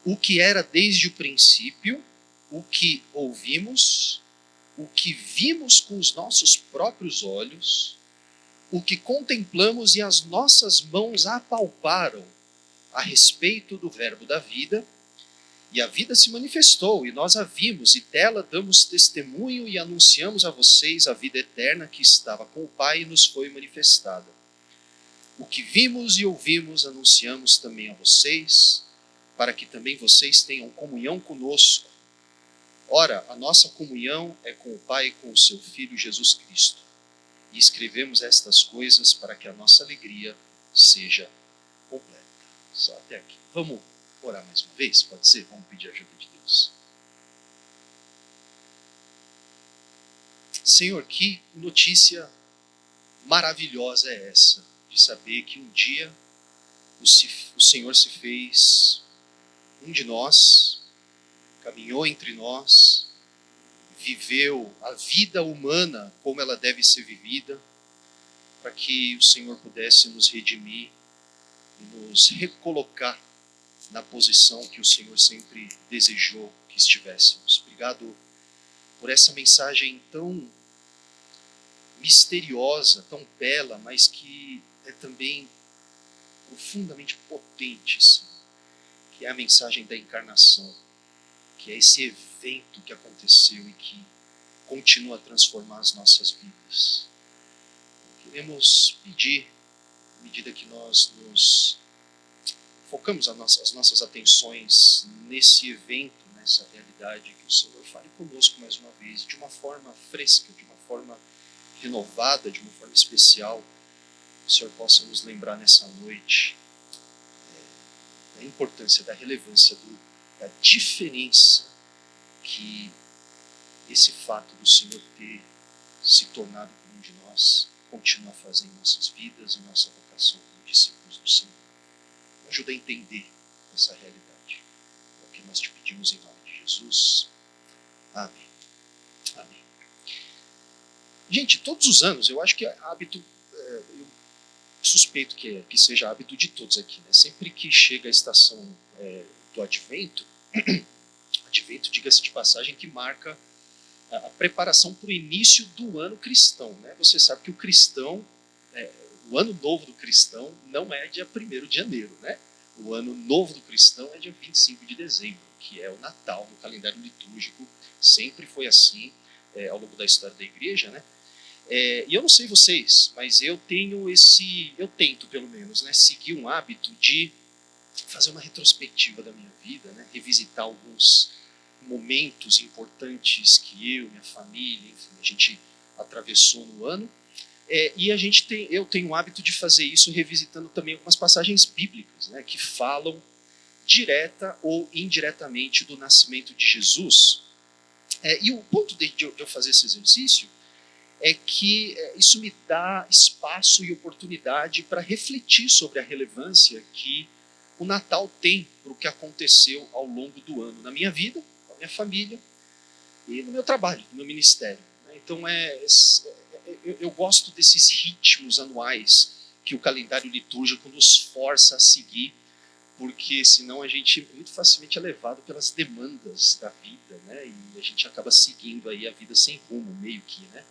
o que era desde o princípio, o que ouvimos, o que vimos com os nossos próprios olhos, o que contemplamos e as nossas mãos apalparam a respeito do verbo da vida, e a vida se manifestou, e nós a vimos, e dela damos testemunho e anunciamos a vocês a vida eterna que estava com o Pai e nos foi manifestada. O que vimos e ouvimos anunciamos também a vocês, para que também vocês tenham comunhão conosco. Ora, a nossa comunhão é com o Pai e com o seu Filho Jesus Cristo. E escrevemos estas coisas para que a nossa alegria seja completa. Só até aqui. Vamos orar mais uma vez? Pode ser? Vamos pedir a ajuda de Deus. Senhor, que notícia maravilhosa é essa, de saber que um dia o Senhor se fez um de nós, caminhou entre nós, viveu a vida humana como ela deve ser vivida, para que o Senhor pudesse nos redimir e nos recolocar na posição que o Senhor sempre desejou que estivéssemos. Obrigado por essa mensagem tão misteriosa, tão bela, mas que é também profundamente potente, Senhor, que é a mensagem da encarnação, que é esse evento que aconteceu e que continua a transformar as nossas vidas. Queremos pedir, à medida que nós nos focamos as nossas atenções nesse evento, nessa realidade, que o Senhor fale conosco mais uma vez, de uma forma fresca, de uma forma renovada, de uma forma especial. Que o Senhor possa nos lembrar nessa noite da importância, da relevância, da diferença que esse fato do Senhor ter se tornado como um de nós continua a fazer em nossas vidas e nossa vocação como discípulos do Senhor. Nos ajuda a entender essa realidade. É o que nós te pedimos em nome de Jesus. Amém. Amém. Gente, todos os anos, eu acho que é hábito, eu suspeito que seja hábito de todos aqui, né? Sempre que chega a estação do Advento, Advento, diga-se de passagem, que marca a preparação para o início do ano cristão, né? Você sabe que o cristão, o ano novo do cristão não é dia 1º de janeiro, né? O ano novo do cristão é dia 25 de dezembro, que é o Natal no calendário litúrgico. Sempre foi assim ao longo da história da igreja, né? E eu não sei vocês, mas eu tento pelo menos, né, seguir um hábito de fazer uma retrospectiva da minha vida, né, revisitar alguns momentos importantes que eu, minha família, enfim, a gente atravessou no ano. E eu tenho o hábito de fazer isso revisitando também algumas passagens bíblicas, né, que falam direta ou indiretamente do nascimento de Jesus. E o ponto de eu fazer esse exercício é que isso me dá espaço e oportunidade para refletir sobre a relevância que o Natal tem para o que aconteceu ao longo do ano, na minha vida, na minha família e no meu trabalho, no meu ministério. Então eu gosto desses ritmos anuais que o calendário litúrgico nos força a seguir, porque senão a gente muito facilmente é levado pelas demandas da vida, né? E a gente acaba seguindo aí a vida sem rumo, meio que, né?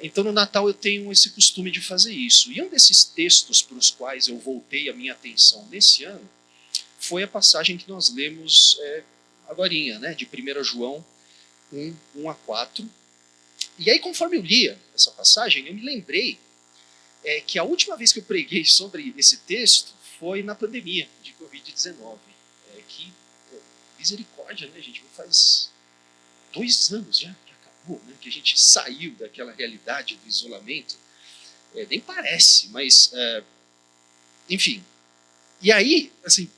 Então no Natal eu tenho esse costume de fazer isso. E um desses textos para os quais eu voltei a minha atenção nesse ano foi a passagem que nós lemos agorinha, né, de 1 João 1:1-4. E aí, conforme eu lia essa passagem, eu me lembrei que a última vez que eu preguei sobre esse texto foi na pandemia de Covid-19. Misericórdia, né, gente? Faz 2 anos já que acabou, né, que a gente saiu daquela realidade do isolamento. Nem parece, mas enfim. E aí, assim,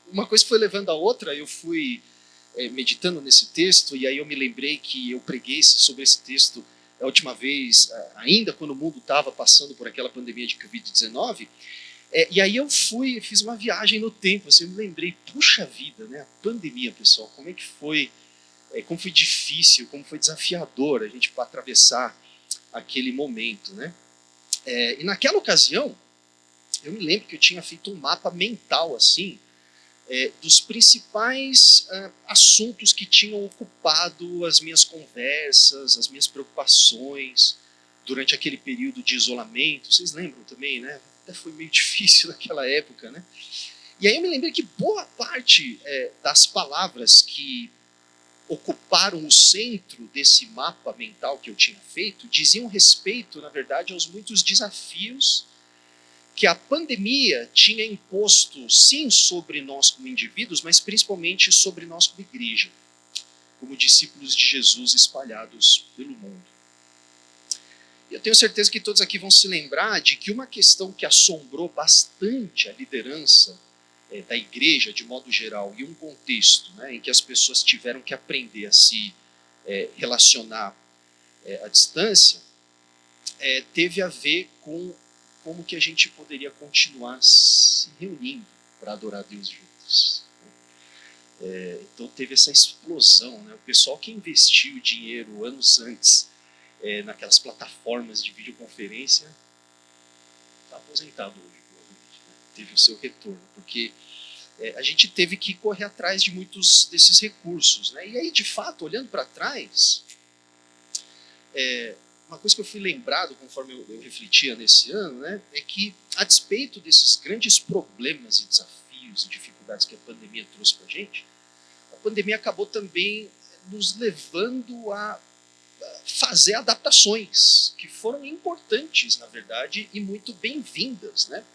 uma coisa foi levando a outra, eu fui meditando nesse texto, e aí eu me lembrei que eu preguei sobre esse texto a última vez, ainda quando o mundo estava passando por aquela pandemia de Covid-19, e aí eu fiz uma viagem no tempo, assim, eu me lembrei, puxa vida, né, a pandemia, pessoal, como é que foi, como foi difícil, como foi desafiador a gente atravessar aquele momento, né? E naquela ocasião, eu me lembro que eu tinha feito um mapa mental, assim, dos principais assuntos que tinham ocupado as minhas conversas, as minhas preocupações durante aquele período de isolamento. Vocês lembram também, né? Até foi meio difícil naquela época, né? E aí eu me lembrei que boa parte das palavras que ocuparam o centro desse mapa mental que eu tinha feito diziam respeito, na verdade, aos muitos desafios que a pandemia tinha imposto, sim, sobre nós como indivíduos, mas principalmente sobre nós como igreja, como discípulos de Jesus espalhados pelo mundo. E eu tenho certeza que todos aqui vão se lembrar de que uma questão que assombrou bastante a liderança da igreja, de modo geral, e um contexto, né, em que as pessoas tiveram que aprender a se relacionar à distância, teve a ver com como que a gente poderia continuar se reunindo para adorar a Deus juntos. Então teve essa explosão, né? O pessoal que investiu dinheiro anos antes naquelas plataformas de videoconferência está aposentado hoje, provavelmente, né? Teve o seu retorno, porque a gente teve que correr atrás de muitos desses recursos, né? E aí, de fato, olhando para trás, uma coisa que eu fui lembrado conforme eu refletia nesse ano, né, é que, a despeito desses grandes problemas e desafios e dificuldades que a pandemia trouxe para a gente, a pandemia acabou também nos levando a fazer adaptações que foram importantes, na verdade, e muito bem-vindas, né?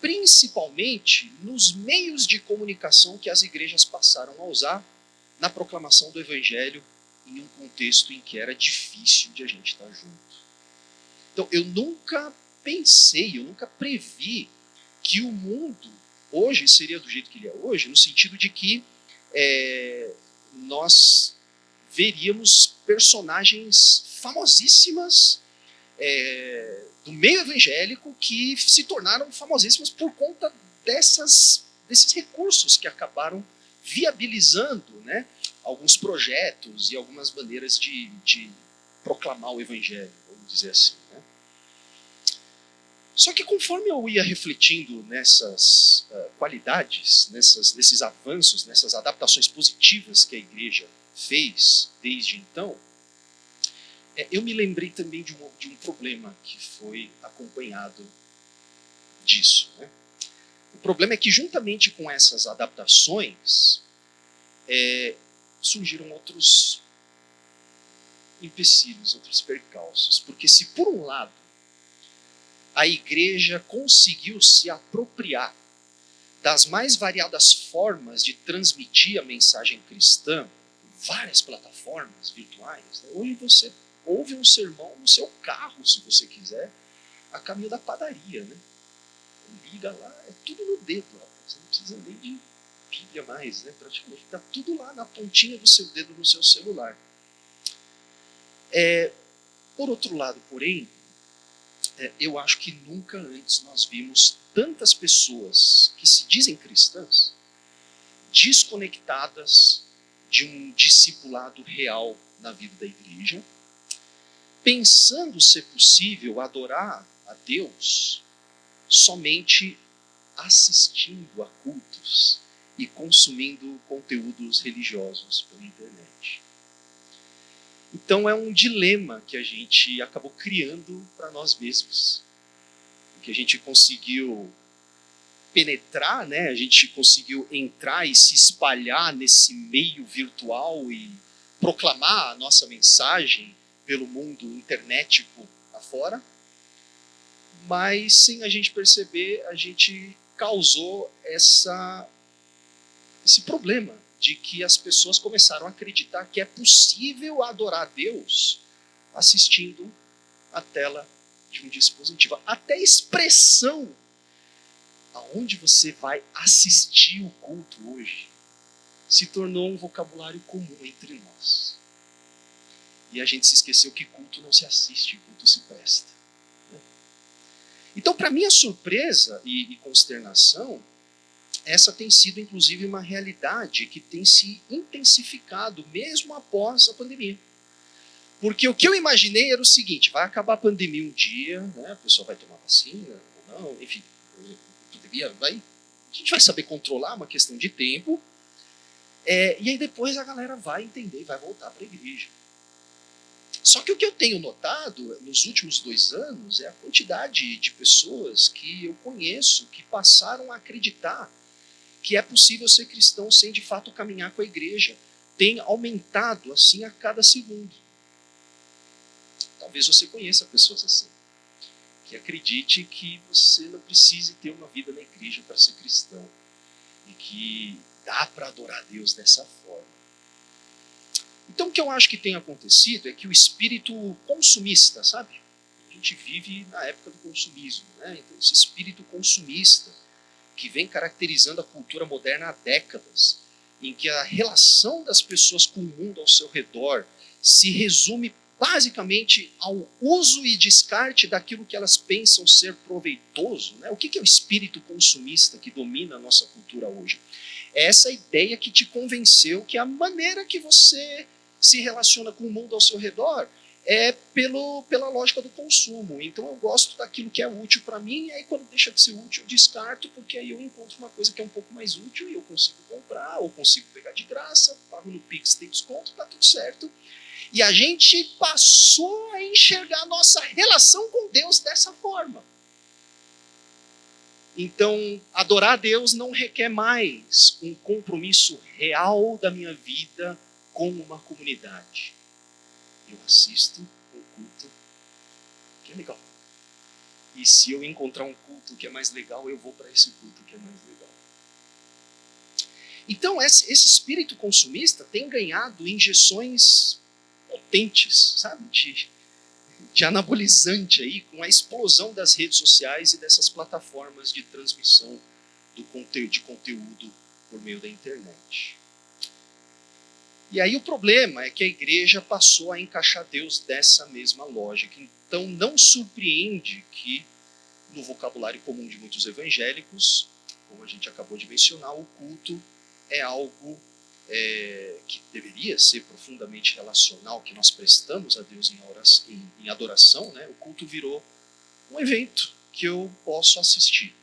Principalmente nos meios de comunicação que as igrejas passaram a usar na proclamação do Evangelho em um contexto em que era difícil de a gente estar junto. Então, eu nunca pensei, eu nunca previ que o mundo hoje seria do jeito que ele é hoje, no sentido de que nós veríamos personagens famosíssimas do meio evangélico que se tornaram famosíssimas por conta desses recursos que acabaram viabilizando, né, alguns projetos e algumas maneiras de proclamar o evangelho, vamos dizer assim, né? Só que conforme eu ia refletindo nessas qualidades, nesses avanços, nessas adaptações positivas que a igreja fez desde então, eu me lembrei também de um problema que foi acompanhado disso, né? O problema é que, juntamente com essas adaptações, surgiram outros empecilhos, outros percalços. Porque se, por um lado, a igreja conseguiu se apropriar das mais variadas formas de transmitir a mensagem cristã, várias plataformas virtuais, né? Hoje você ouve um sermão no seu carro, se você quiser, a caminho da padaria, né? Liga lá, é tudo no dedo, você não precisa nem de Bíblia mais, né? Praticamente está tudo lá na pontinha do seu dedo no seu celular. Por outro lado, porém, eu acho que nunca antes nós vimos tantas pessoas que se dizem cristãs desconectadas de um discipulado real na vida da igreja, pensando ser possível adorar a Deus somente assistindo a cultos e consumindo conteúdos religiosos pela internet. Então é um dilema que a gente acabou criando para nós mesmos, que a gente conseguiu penetrar, né? A gente conseguiu entrar e se espalhar nesse meio virtual e proclamar a nossa mensagem pelo mundo internetico afora, mas sem a gente perceber, a gente causou esse problema de que as pessoas começaram a acreditar que é possível adorar a Deus assistindo a tela de um dispositivo. Até a expressão aonde você vai assistir o culto hoje se tornou um vocabulário comum entre nós. E a gente se esqueceu que culto não se assiste, culto se presta. Então, para minha surpresa e consternação, essa tem sido, inclusive, uma realidade que tem se intensificado mesmo após a pandemia. Porque o que eu imaginei era o seguinte: vai acabar a pandemia um dia, né, a pessoa vai tomar vacina ou não, enfim, a pandemia vai A gente vai saber controlar, uma questão de tempo. E aí depois a galera vai entender e vai voltar para a igreja. Só que o que eu tenho notado nos últimos 2 anos é a quantidade de pessoas que eu conheço que passaram a acreditar que é possível ser cristão sem de fato caminhar com a igreja. Tem aumentado assim a cada segundo. Talvez você conheça pessoas assim, que acredite que você não precise ter uma vida na igreja para ser cristão e que dá para adorar a Deus dessa forma. Então o que eu acho que tem acontecido é que o espírito consumista, sabe? A gente vive na época do consumismo, né? Então esse espírito consumista que vem caracterizando a cultura moderna há décadas, em que a relação das pessoas com o mundo ao seu redor se resume basicamente ao uso e descarte daquilo que elas pensam ser proveitoso, né? O que é o espírito consumista que domina a nossa cultura hoje? É essa ideia que te convenceu que a maneira que você se relaciona com o mundo ao seu redor é pela lógica do consumo. Então eu gosto daquilo que é útil para mim, e aí quando deixa de ser útil eu descarto, porque aí eu encontro uma coisa que é um pouco mais útil e eu consigo comprar, ou consigo pegar de graça, pago no Pix, tem desconto, tá tudo certo. E a gente passou a enxergar a nossa relação com Deus dessa forma. Então, adorar a Deus não requer mais um compromisso real da minha vida com uma comunidade. Eu assisto um culto que é legal. E se eu encontrar um culto que é mais legal, eu vou para esse culto que é mais legal. Então, esse espírito consumista tem ganhado injeções potentes, sabe? De anabolizante aí, com a explosão das redes sociais e dessas plataformas de transmissão de conteúdo por meio da internet. E aí o problema é que a igreja passou a encaixar Deus dessa mesma lógica. Então não surpreende que no vocabulário comum de muitos evangélicos, como a gente acabou de mencionar, o culto é algo que deveria ser profundamente relacional, que nós prestamos a Deus em adoração, né? O culto virou um evento que eu posso assistir.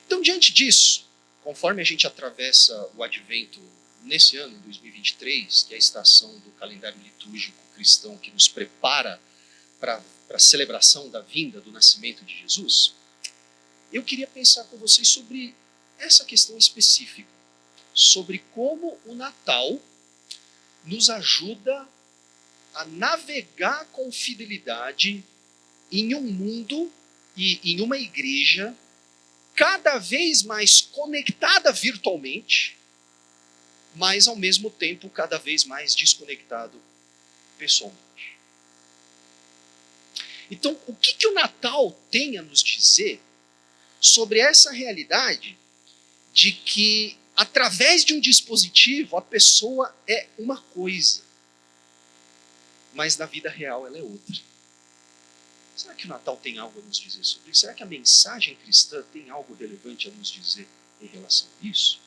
Então, diante disso, conforme a gente atravessa o advento nesse ano, 2023, que é a estação do calendário litúrgico cristão que nos prepara para a celebração da vinda, do nascimento de Jesus, eu queria pensar com vocês sobre essa questão específica, sobre como o Natal nos ajuda a navegar com fidelidade em um mundo e em uma igreja cada vez mais conectada virtualmente, mas ao mesmo tempo cada vez mais desconectado pessoalmente. Então, o que o Natal tem a nos dizer sobre essa realidade de que através de um dispositivo a pessoa é uma coisa, mas na vida real ela é outra? Será que o Natal tem algo a nos dizer sobre isso? Será que a mensagem cristã tem algo relevante a nos dizer em relação a isso?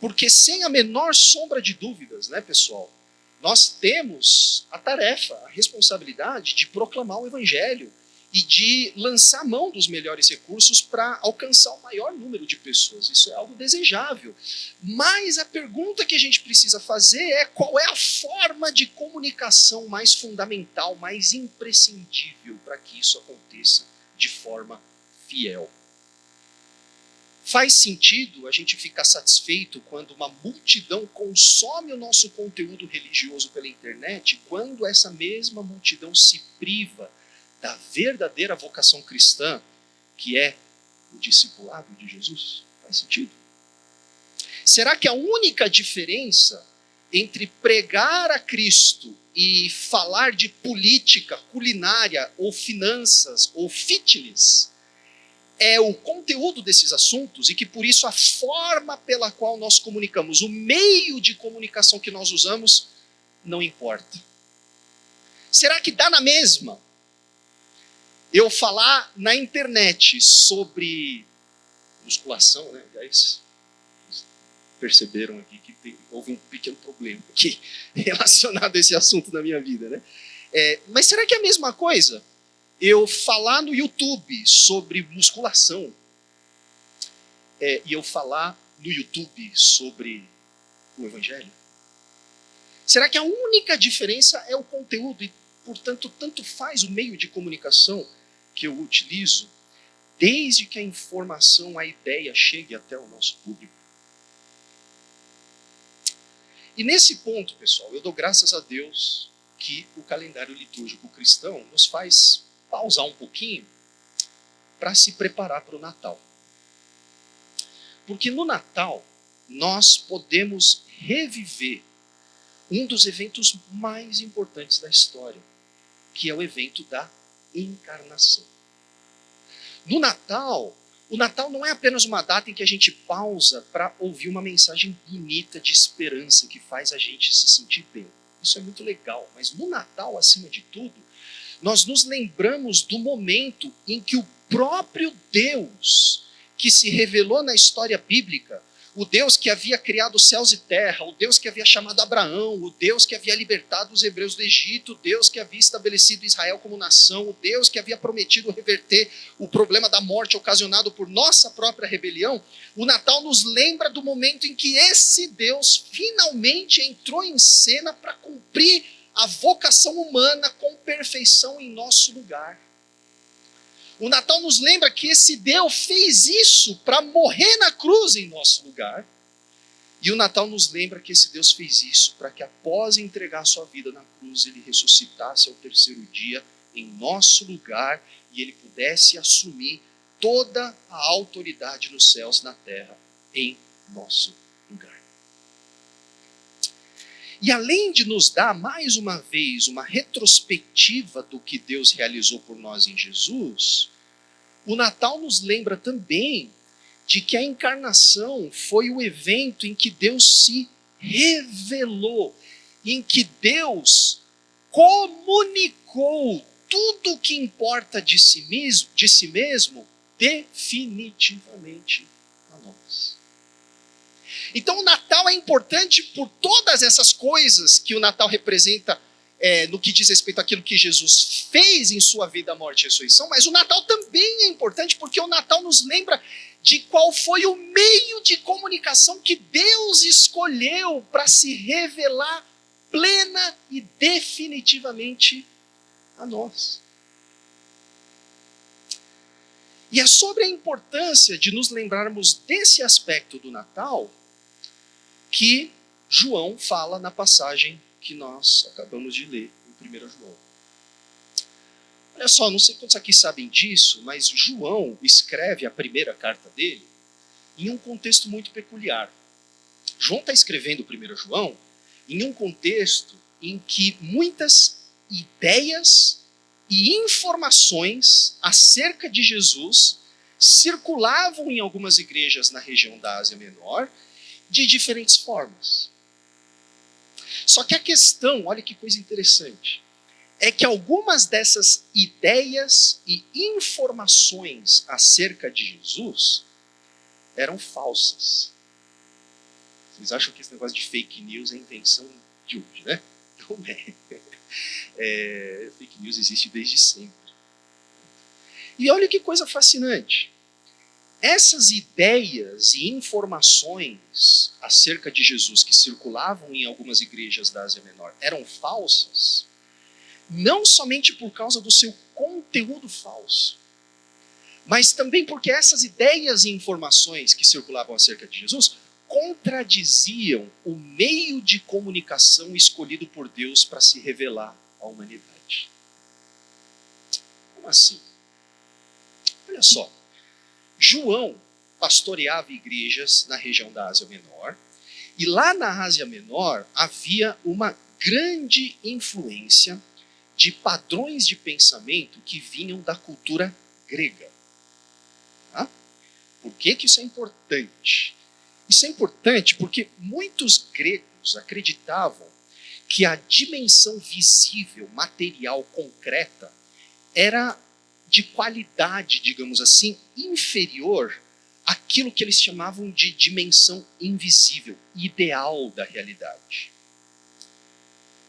Porque sem a menor sombra de dúvidas, né, pessoal, nós temos a tarefa, a responsabilidade de proclamar o Evangelho e de lançar mão dos melhores recursos para alcançar o maior número de pessoas. Isso é algo desejável. Mas a pergunta que a gente precisa fazer é qual é a forma de comunicação mais fundamental, mais imprescindível para que isso aconteça de forma fiel. Faz sentido a gente ficar satisfeito quando uma multidão consome o nosso conteúdo religioso pela internet, quando essa mesma multidão se priva da verdadeira vocação cristã, que é o discipulado de Jesus? Faz sentido? Será que a única diferença entre pregar a Cristo e falar de política, culinária, ou finanças, ou fitness, é o conteúdo desses assuntos, e que por isso a forma pela qual nós comunicamos, o meio de comunicação que nós usamos, não importa? Será que dá na mesma eu falar na internet sobre musculação, né? Aliás, perceberam aqui que houve um pequeno problema aqui relacionado a esse assunto na minha vida, né? Mas será que é a mesma coisa eu falar no YouTube sobre musculação e eu falar no YouTube sobre o Evangelho? Será que a única diferença é o conteúdo e, portanto, tanto faz o meio de comunicação que eu utilizo, desde que a informação, a ideia chegue até o nosso público? E nesse ponto, pessoal, eu dou graças a Deus que o calendário litúrgico cristão nos faz pausar um pouquinho para se preparar para o Natal. Porque no Natal nós podemos reviver um dos eventos mais importantes da história, que é o evento da encarnação. No Natal, o Natal não é apenas uma data em que a gente pausa para ouvir uma mensagem bonita de esperança que faz a gente se sentir bem. Isso é muito legal, mas no Natal, acima de tudo, nós nos lembramos do momento em que o próprio Deus, que se revelou na história bíblica, o Deus que havia criado céus e terra, o Deus que havia chamado Abraão, o Deus que havia libertado os hebreus do Egito, o Deus que havia estabelecido Israel como nação, o Deus que havia prometido reverter o problema da morte ocasionado por nossa própria rebelião, o Natal nos lembra do momento em que esse Deus finalmente entrou em cena para cumprir a vocação humana com perfeição em nosso lugar. O Natal nos lembra que esse Deus fez isso para morrer na cruz em nosso lugar. E o Natal nos lembra que esse Deus fez isso para que após entregar sua vida na cruz, ele ressuscitasse ao terceiro dia em nosso lugar e ele pudesse assumir toda a autoridade nos céus e na terra em nosso lugar. E além de nos dar, mais uma vez, uma retrospectiva do que Deus realizou por nós em Jesus, o Natal nos lembra também de que a encarnação foi o evento em que Deus se revelou, em que Deus comunicou tudo o que importa de si mesmo definitivamente a nós. Então o Natal é importante por todas essas coisas que o Natal representa no que diz respeito àquilo que Jesus fez em sua vida, morte e ressurreição, mas o Natal também é importante porque o Natal nos lembra de qual foi o meio de comunicação que Deus escolheu para se revelar plena e definitivamente a nós. E é sobre a importância de nos lembrarmos desse aspecto do Natal que João fala na passagem que nós acabamos de ler em 1 João. Olha só, não sei quantos aqui sabem disso, mas João escreve a primeira carta dele em um contexto muito peculiar. João está escrevendo 1 João em um contexto em que muitas ideias e informações acerca de Jesus circulavam em algumas igrejas na região da Ásia Menor de diferentes formas. Só que a questão, olha que coisa interessante, é que algumas dessas ideias e informações acerca de Jesus eram falsas. Vocês acham que esse negócio de fake news é a invenção de hoje, né? Não é. Fake news existe desde sempre. E olha que coisa fascinante. Essas ideias e informações acerca de Jesus que circulavam em algumas igrejas da Ásia Menor eram falsas, não somente por causa do seu conteúdo falso, mas também porque essas ideias e informações que circulavam acerca de Jesus contradiziam o meio de comunicação escolhido por Deus para se revelar à humanidade. Como assim? Olha só. João pastoreava igrejas na região da Ásia Menor, e lá na Ásia Menor havia uma grande influência de padrões de pensamento que vinham da cultura grega. Tá? Por que isso é importante? Isso é importante porque muitos gregos acreditavam que a dimensão visível, material, concreta, era de qualidade, digamos assim, inferior àquilo que eles chamavam de dimensão invisível, ideal da realidade.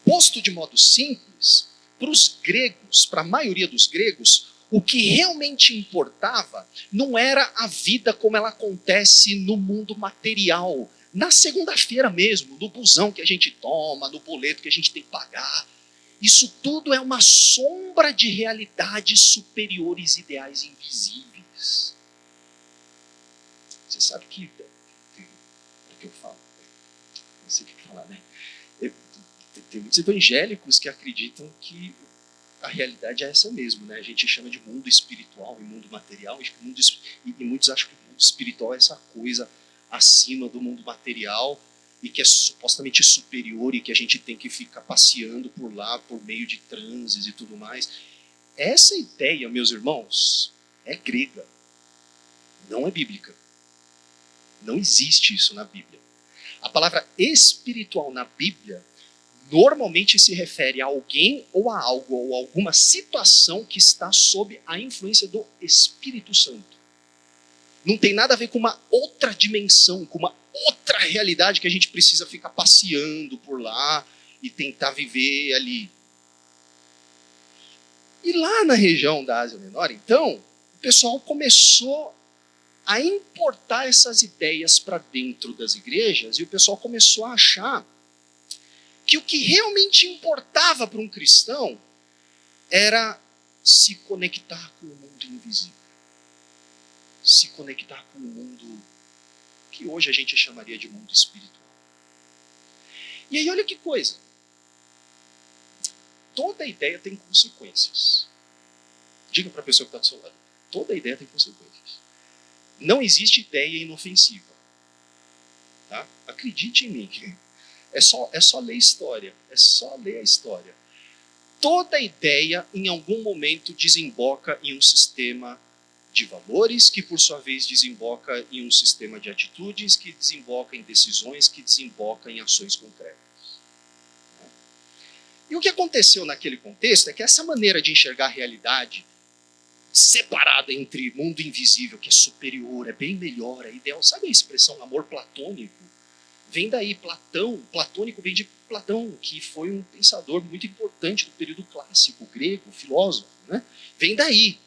Posto de modo simples, para os gregos, para a maioria dos gregos, O que realmente importava não era a vida como ela acontece no mundo material, na segunda-feira mesmo, no busão que a gente toma, no boleto que a gente tem que pagar. Isso tudo é uma sombra de realidades superiores, ideais invisíveis. Você sabe que... O que eu falo? Não sei o que falar, né? Tem muitos evangélicos que acreditam que a realidade é essa mesmo, né? A gente chama de mundo espiritual e mundo material, e muitos acham que o mundo espiritual é essa coisa acima do mundo material e que é supostamente superior e que a gente tem que ficar passeando por lá por meio de transes e tudo mais. Essa ideia, meus irmãos, é grega, não é bíblica. Não existe isso na Bíblia. A palavra espiritual na Bíblia normalmente se refere a alguém ou a algo ou a alguma situação que está sob a influência do Espírito Santo. Não tem nada a ver com uma outra dimensão, com uma outra realidade que a gente precisa ficar passeando por lá e tentar viver ali. E lá na região da Ásia Menor, então, o pessoal começou a importar essas ideias para dentro das igrejas e o pessoal começou a achar que o que realmente importava para um cristão era se conectar com o mundo invisível. Se conectar com o mundo que hoje a gente chamaria de mundo espiritual. E aí olha que coisa. Toda ideia tem consequências. Diga para a pessoa que está do seu lado. Toda ideia tem consequências. Não existe ideia inofensiva. Tá? Acredite em mim. É só ler história. É só ler a história. Toda ideia, em algum momento, desemboca em um sistema de valores, que por sua vez desemboca em um sistema de atitudes, que desemboca em decisões, que desemboca em ações concretas. E o que aconteceu naquele contexto é que essa maneira de enxergar a realidade separada entre mundo invisível, que é superior, é bem melhor, é ideal. Sabe a expressão amor platônico? Vem daí, Platão. Platônico vem de Platão, que foi um pensador muito importante do período clássico grego, filósofo. Né? Vem daí.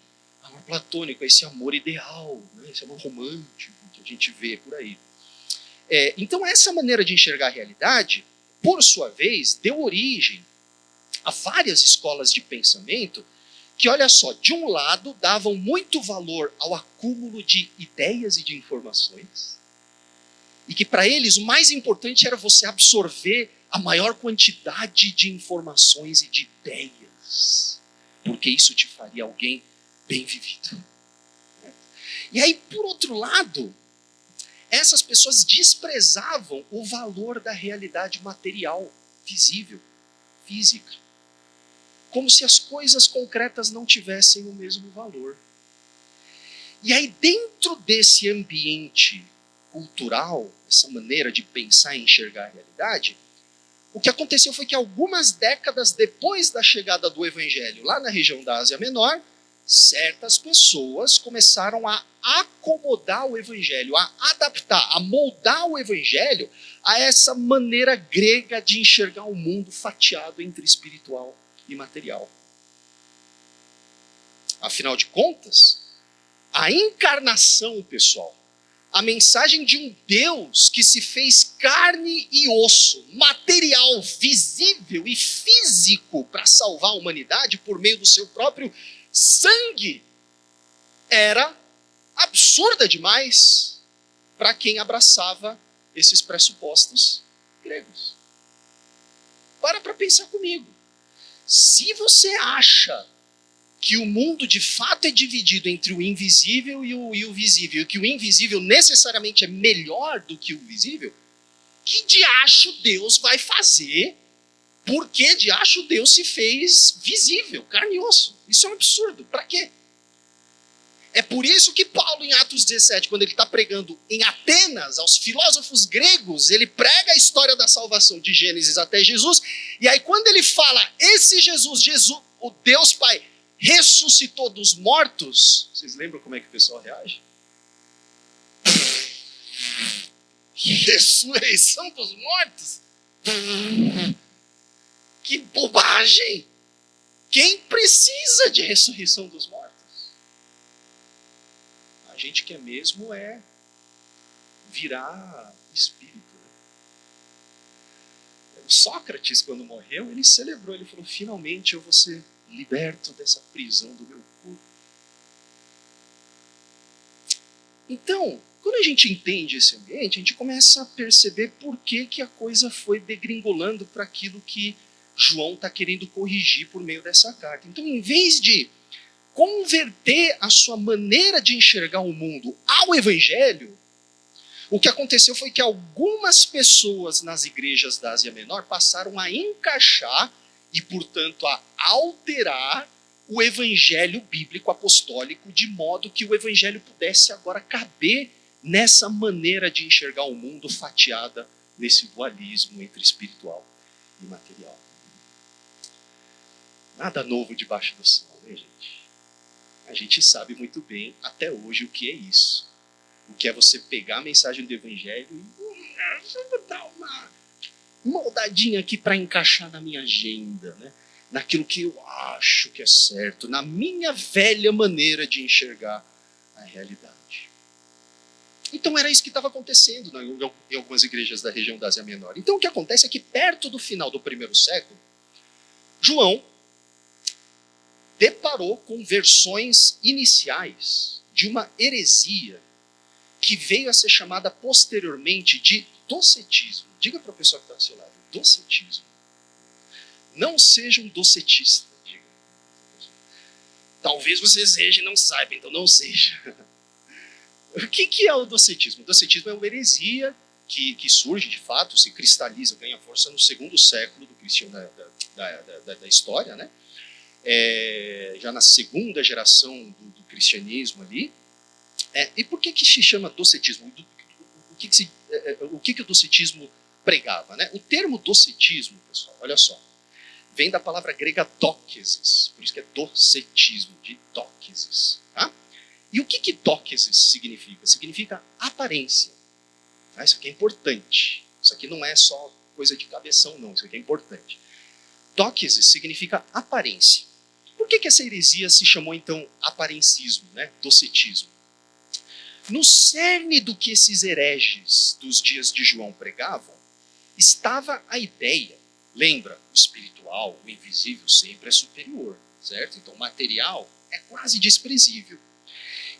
Amor platônico, esse amor ideal, né? Esse amor romântico que a gente vê por aí. Então essa maneira de enxergar a realidade, por sua vez, deu origem a várias escolas de pensamento que, olha só, de um lado davam muito valor ao acúmulo de ideias e de informações, e que para eles o mais importante era você absorver a maior quantidade de informações e de ideias, porque isso te faria alguém bem vivido. E aí, por outro lado, essas pessoas desprezavam o valor da realidade material, visível, física, como se as coisas concretas não tivessem o mesmo valor. E aí, dentro desse ambiente cultural, essa maneira de pensar e enxergar a realidade, o que aconteceu foi que algumas décadas depois da chegada do Evangelho, lá na região da Ásia Menor, certas pessoas começaram a acomodar o Evangelho, a adaptar, a moldar o Evangelho a essa maneira grega de enxergar o mundo fatiado entre espiritual e material. Afinal de contas, a encarnação, pessoal, a mensagem de um Deus que se fez carne e osso, material, visível e físico para salvar a humanidade por meio do seu próprio sangue, era absurda demais para quem abraçava esses pressupostos gregos. Para pensar comigo. Se você acha que o mundo de fato é dividido entre o invisível e o visível, e que o invisível necessariamente é melhor do que o visível, que diacho Deus vai fazer? Por que diacho Deus se fez visível, carne e osso? Isso é um absurdo. Para quê? É por isso que Paulo, em Atos 17, quando ele está pregando em Atenas, aos filósofos gregos, ele prega a história da salvação de Gênesis até Jesus, e aí quando ele fala, esse Jesus, o Deus Pai, ressuscitou dos mortos, vocês lembram como é que o pessoal reage? Ressurreição dos mortos? Que bobagem! Quem precisa de ressurreição dos mortos? gente quer mesmo é virar espírito. O Sócrates, quando morreu, ele celebrou, ele falou, finalmente eu vou ser liberto dessa prisão do meu corpo. Então, quando a gente entende esse ambiente, a gente começa a perceber por que a coisa foi degringolando para aquilo que João está querendo corrigir por meio dessa carta. Então, em vez de converter a sua maneira de enxergar o mundo ao Evangelho, o que aconteceu foi que algumas pessoas nas igrejas da Ásia Menor passaram a encaixar e, portanto, a alterar o evangelho bíblico apostólico de modo que o evangelho pudesse agora caber nessa maneira de enxergar o mundo fatiada nesse dualismo entre espiritual e material. Nada novo debaixo do sol, né, gente? A gente sabe muito bem, até hoje, o que é isso. O que é você pegar a mensagem do evangelho e vou dar uma moldadinha aqui para encaixar na minha agenda, né? Naquilo que eu acho que é certo, na minha velha maneira de enxergar a realidade. Então era isso que estava acontecendo em algumas igrejas da região da Ásia Menor. Então o que acontece é que perto do final do primeiro século, João deparou com versões iniciais de uma heresia que veio a ser chamada posteriormente de docetismo. Diga para a pessoa que está do seu lado, docetismo. Não seja um docetista. Diga. Talvez você seja e não saiba, então não seja. O que é o docetismo? O docetismo é uma heresia que surge, de fato, se cristaliza, ganha força no segundo século da história, né? Já na segunda geração do cristianismo ali. E por que se chama docetismo? O que o docetismo pregava, né? O termo docetismo, pessoal, olha só, vem da palavra grega dóquesis, por isso que é docetismo, de dóquesis. Tá? E o que dóquesis significa? Significa aparência. Tá? Isso aqui é importante. Isso aqui não é só coisa de cabeção, não. Isso aqui é importante. Dóquesis significa aparência. Por que essa heresia se chamou, então, aparencismo, né? Docetismo? No cerne do que esses hereges dos dias de João pregavam, estava a ideia. Lembra, o espiritual, o invisível sempre é superior, certo? Então o material é quase desprezível.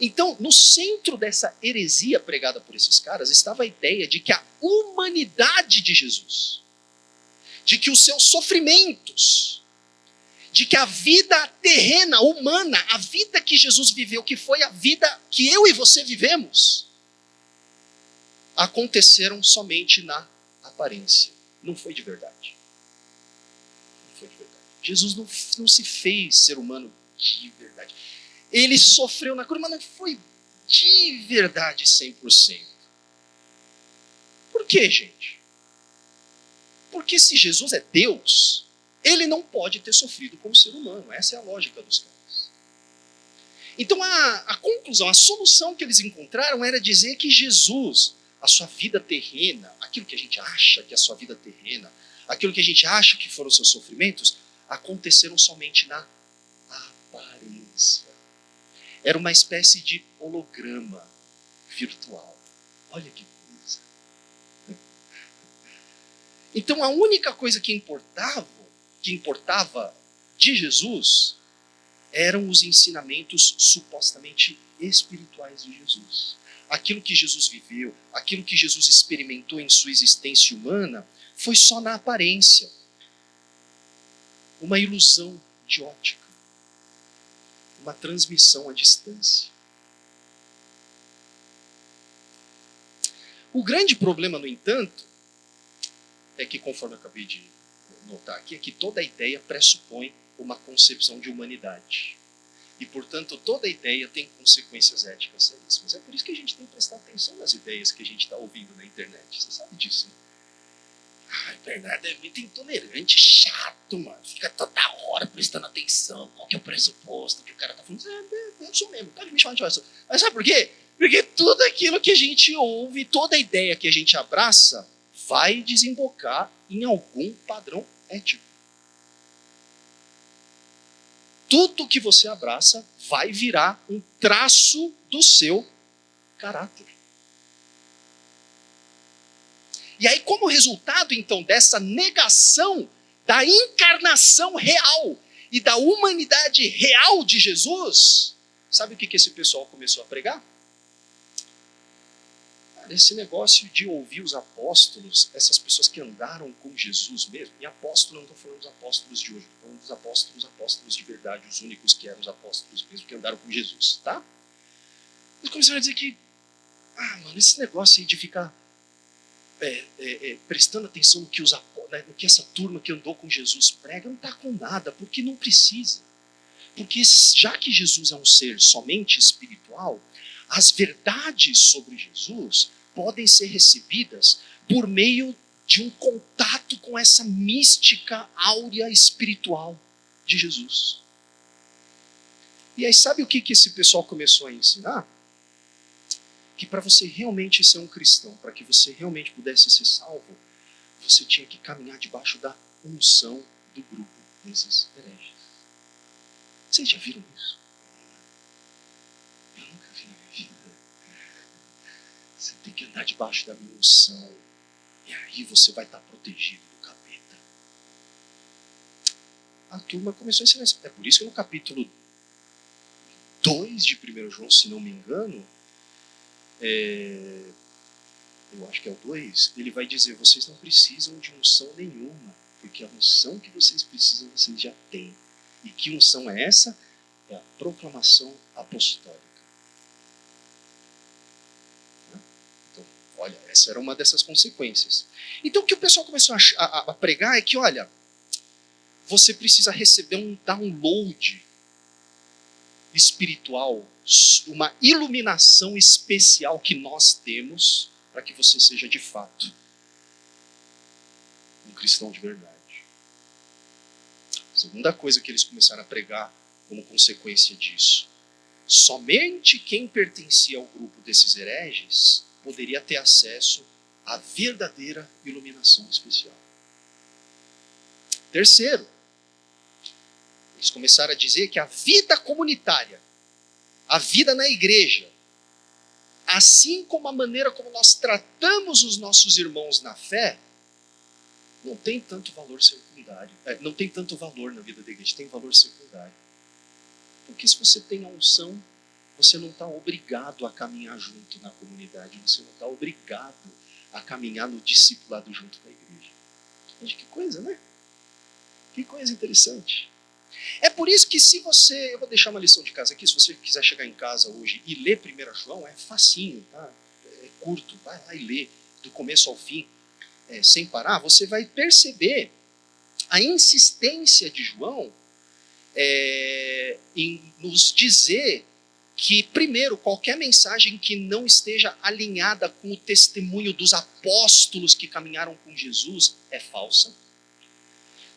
Então, no centro dessa heresia pregada por esses caras, estava a ideia de que a humanidade de Jesus, de que os seus sofrimentos, de que a vida terrena, humana, a vida que Jesus viveu, que foi a vida que eu e você vivemos, aconteceram somente na aparência. Não foi de verdade. Não foi de verdade. Jesus não se fez ser humano de verdade. Ele sofreu na cruz, mas não foi de verdade 100%. Por quê, gente? Porque se Jesus é Deus, ele não pode ter sofrido como ser humano. Essa é a lógica dos caras. Então a conclusão, a solução que eles encontraram era dizer que Jesus, a sua vida terrena, aquilo que a gente acha que é a sua vida terrena, aquilo que a gente acha que foram os seus sofrimentos, aconteceram somente na aparência. Era uma espécie de holograma virtual. Olha que coisa. Então a única coisa que importava de Jesus eram os ensinamentos supostamente espirituais de Jesus. Aquilo que Jesus viveu, aquilo que Jesus experimentou em sua existência humana, foi só na aparência. Uma ilusão de ótica. Uma transmissão à distância. O grande problema, no entanto, é que, conforme eu acabei de notar aqui, é que toda a ideia pressupõe uma concepção de humanidade. E, portanto, toda ideia tem consequências éticas seríssimas. É por isso que a gente tem que prestar atenção nas ideias que a gente está ouvindo na internet. Você sabe disso, né? A internet é muito intolerante, chato, mano. Fica toda hora prestando atenção. Qual que é o pressuposto que o cara tá falando? Eu sou mesmo, pode me chamar de pessoa. Mas sabe por quê? Porque tudo aquilo que a gente ouve, toda ideia que a gente abraça, vai desembocar em algum padrão ético. Tudo que você abraça vai virar um traço do seu caráter. E aí, como resultado, então, dessa negação da encarnação real e da humanidade real de Jesus, sabe o que esse pessoal começou a pregar? Esse negócio de ouvir os apóstolos, essas pessoas que andaram com Jesus mesmo, e apóstolo, não estou falando dos apóstolos de hoje, estou falando dos apóstolos de verdade, os únicos que eram os apóstolos mesmo, que andaram com Jesus, tá? Eles começaram a dizer que, mano, esse negócio aí de ficar prestando atenção no que, no que essa turma que andou com Jesus prega, não está com nada, porque não precisa. Porque já que Jesus é um ser somente espiritual, as verdades sobre Jesus podem ser recebidas por meio de um contato com essa mística áurea espiritual de Jesus. E aí sabe o que esse pessoal começou a ensinar? Que para você realmente ser um cristão, para que você realmente pudesse ser salvo, você tinha que caminhar debaixo da unção do grupo desses hereges. Vocês já viram isso? Eu nunca vi na minha vida. Você tem que andar debaixo da minha unção. E aí você vai estar protegido do capeta. A turma começou a ensinar isso. É por isso que no capítulo 2 de 1 João, se não me engano, eu acho que é o 2, ele vai dizer, vocês não precisam de unção nenhuma, porque a unção que vocês precisam, vocês já têm. E que unção é essa? É a proclamação apostólica. Então, olha, essa era uma dessas consequências. Então, o que o pessoal começou a pregar é que, olha, você precisa receber um download espiritual, uma iluminação especial que nós temos para que você seja de fato um cristão de verdade. Segunda coisa que eles começaram a pregar como consequência disso: somente quem pertencia ao grupo desses hereges poderia ter acesso à verdadeira iluminação especial. Terceiro, eles começaram a dizer que a vida comunitária, a vida na igreja, assim como a maneira como nós tratamos os nossos irmãos na fé, não tem tanto valor secundário. Não tem tanto valor na vida da igreja, tem valor secundário. Porque se você tem a unção, você não está obrigado a caminhar junto na comunidade, você não está obrigado a caminhar no discipulado junto da igreja. Gente, que coisa, né? Que coisa interessante. É por isso que eu vou deixar uma lição de casa aqui, se você quiser chegar em casa hoje e ler 1 João, é facinho, tá? É curto, vai lá e lê do começo ao fim, sem parar, você vai perceber a insistência de João em nos dizer que, primeiro, qualquer mensagem que não esteja alinhada com o testemunho dos apóstolos que caminharam com Jesus é falsa.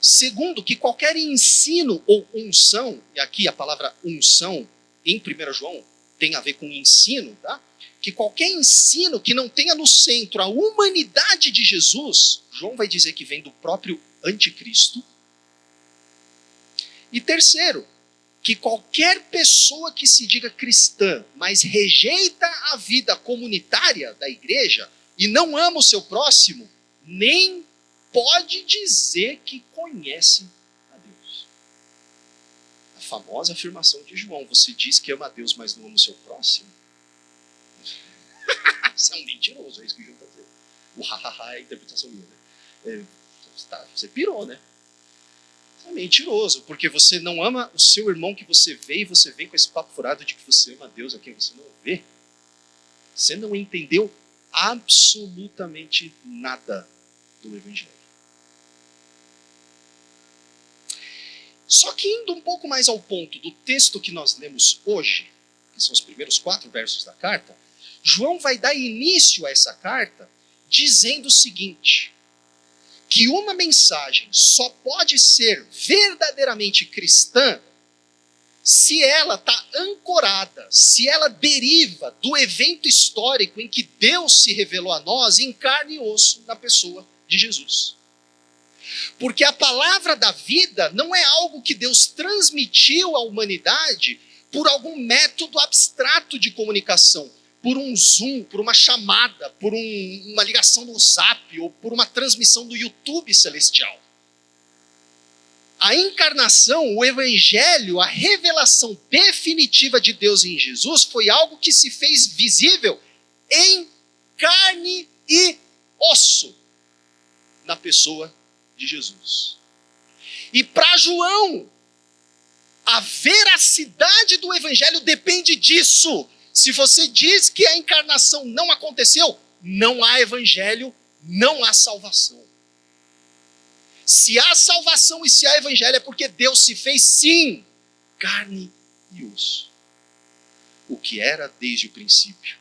Segundo, que qualquer ensino ou unção, e aqui a palavra unção em 1 João tem a ver com ensino, tá? Que qualquer ensino que não tenha no centro a humanidade de Jesus, João vai dizer que vem do próprio anticristo. E terceiro, que qualquer pessoa que se diga cristã, mas rejeita a vida comunitária da igreja e não ama o seu próximo, nem pode dizer que conhece a Deus. A famosa afirmação de João: você diz que ama a Deus, mas não ama o seu próximo? Você é um mentiroso, é isso que João está dizendo. O ha-ha-ha é a interpretação minha, né? Você pirou, né? Você é mentiroso, porque você não ama o seu irmão que você vê, e você vem com esse papo furado de que você ama a Deus a quem você não vê. Você não entendeu absolutamente nada do Evangelho. Só que indo um pouco mais ao ponto do texto que nós lemos hoje, que são os primeiros 4 versos da carta, João vai dar início a essa carta dizendo o seguinte: que uma mensagem só pode ser verdadeiramente cristã se ela está ancorada, se ela deriva do evento histórico em que Deus se revelou a nós em carne e osso na pessoa de Jesus. Porque a palavra da vida não é algo que Deus transmitiu à humanidade por algum método abstrato de comunicação, por um Zoom, por uma chamada, por uma ligação no Zap ou por uma transmissão do YouTube celestial. A encarnação, o evangelho, a revelação definitiva de Deus em Jesus foi algo que se fez visível em carne e osso na pessoa de Jesus. E para João, a veracidade do evangelho depende disso. Se você diz que a encarnação não aconteceu, não há evangelho, não há salvação. Se há salvação e se há evangelho é porque Deus se fez, sim, carne e osso. O que era desde o princípio.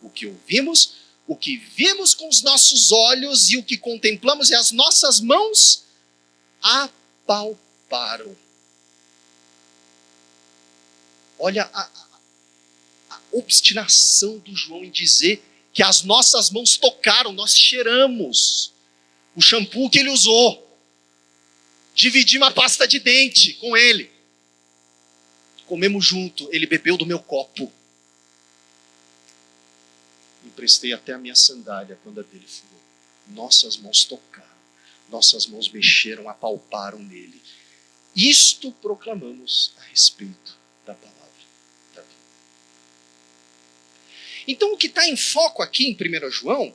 O que ouvimos, o que vimos com os nossos olhos e o que contemplamos e as nossas mãos apalparam. Olha a obstinação do João em dizer que as nossas mãos tocaram, nós cheiramos o shampoo que ele usou. Dividi uma pasta de dente com ele. Comemos junto, ele bebeu do meu copo. Emprestei até a minha sandália quando a dele furou. Nossas mãos tocaram, nossas mãos mexeram, apalparam nele. Isto proclamamos a respeito da palavra da vida. Então o que está em foco aqui em 1 João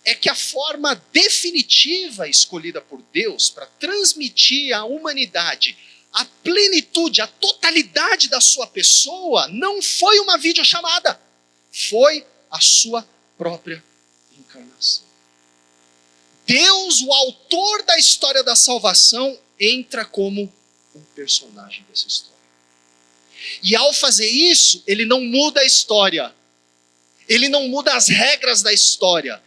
é que a forma definitiva escolhida por Deus para transmitir à humanidade a plenitude, a totalidade da sua pessoa, não foi uma videochamada, foi a sua própria encarnação. Deus, o autor da história da salvação, entra como um personagem dessa história. E ao fazer isso, ele não muda a história. Ele não muda as regras da história.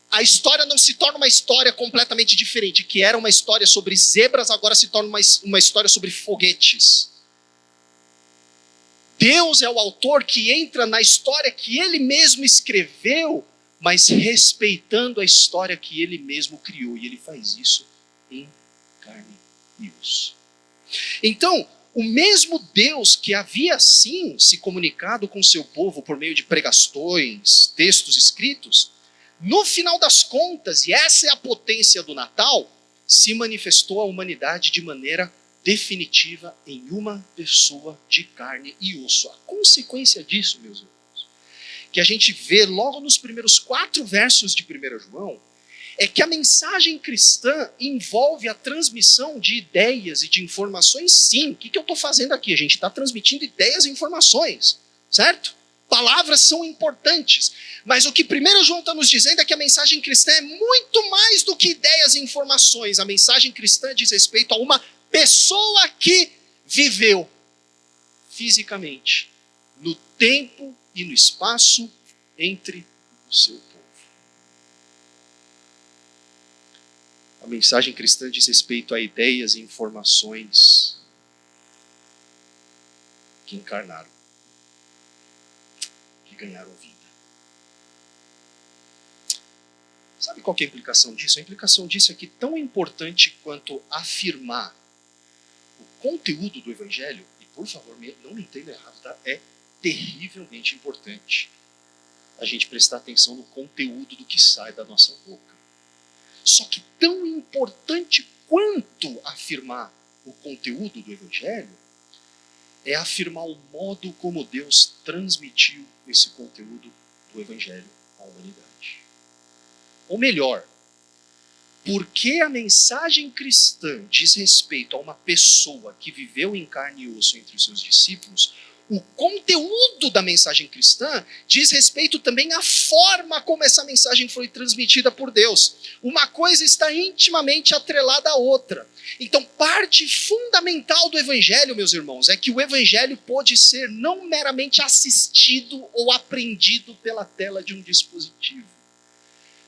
A história não se torna uma história completamente diferente, que era uma história sobre zebras, agora se torna uma história sobre foguetes. Deus é o autor que entra na história que ele mesmo escreveu, mas respeitando a história que ele mesmo criou. E ele faz isso em carne e osso. Então, o mesmo Deus que havia sim se comunicado com seu povo por meio de pregações, textos escritos, no final das contas, e essa é a potência do Natal, se manifestou à humanidade de maneira definitiva em uma pessoa de carne e osso. A consequência disso, meus irmãos, que a gente vê logo nos primeiros 4 versos de 1 João, é que a mensagem cristã envolve a transmissão de ideias e de informações, sim. O que eu estou fazendo aqui? A gente está transmitindo ideias e informações, certo? Palavras são importantes, mas o que 1 João está nos dizendo é que a mensagem cristã é muito mais do que ideias e informações. A mensagem cristã diz respeito a uma pessoa que viveu fisicamente no tempo e no espaço entre o seu povo. A mensagem cristã diz respeito a ideias e informações que encarnaram, que ganharam vida. Sabe qual que é a implicação disso? A implicação disso é que tão importante quanto afirmar o conteúdo do Evangelho, e por favor, não me entenda errado, tá? É terrivelmente importante a gente prestar atenção no conteúdo do que sai da nossa boca. Só que tão importante quanto afirmar o conteúdo do Evangelho é afirmar o modo como Deus transmitiu esse conteúdo do Evangelho à humanidade. Ou melhor, porque a mensagem cristã diz respeito a uma pessoa que viveu em carne e osso entre os seus discípulos, o conteúdo da mensagem cristã diz respeito também à forma como essa mensagem foi transmitida por Deus. Uma coisa está intimamente atrelada à outra. Então, parte fundamental do Evangelho, meus irmãos, é que o Evangelho pode ser não meramente assistido ou aprendido pela tela de um dispositivo.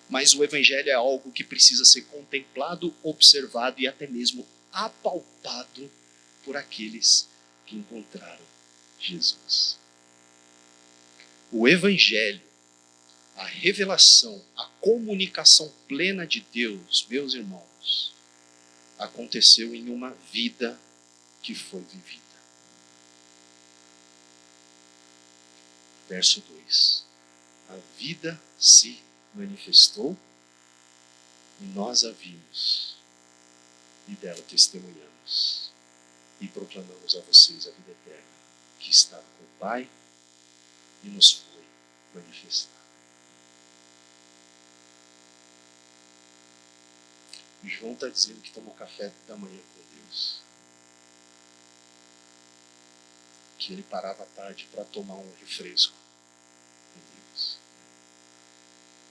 Mas o Evangelho é algo que precisa ser contemplado, observado e até mesmo apalpado por aqueles que encontraram Jesus. O Evangelho, a revelação, a comunicação plena de Deus, meus irmãos, aconteceu em uma vida que foi vivida. Verso 2. A vida se manifestou e nós a vimos e dela testemunhamos e proclamamos a vocês a vida eterna que está com o Pai e nos foi manifestada. João está dizendo que tomou café da manhã com Deus, que ele parava à tarde para tomar um refresco com Deus,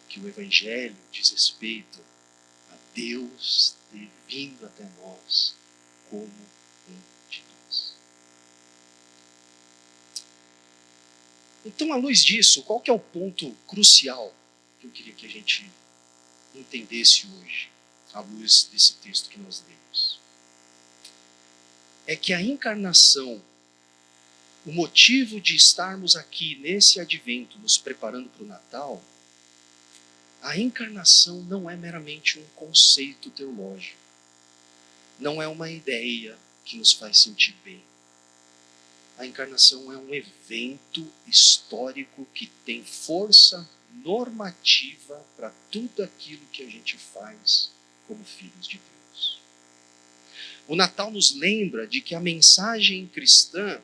que o Evangelho diz respeito a Deus ter vindo até nós como um de nós. Então, à luz disso, qual que é o ponto crucial que eu queria que a gente entendesse hoje, à luz desse texto que nós lemos? É que a encarnação, o motivo de estarmos aqui nesse advento, nos preparando para o Natal, a encarnação não é meramente um conceito teológico, não é uma ideia que nos faz sentir bem. A encarnação é um evento histórico que tem força normativa para tudo aquilo que a gente faz como filhos de Deus. O Natal nos lembra de que a mensagem cristã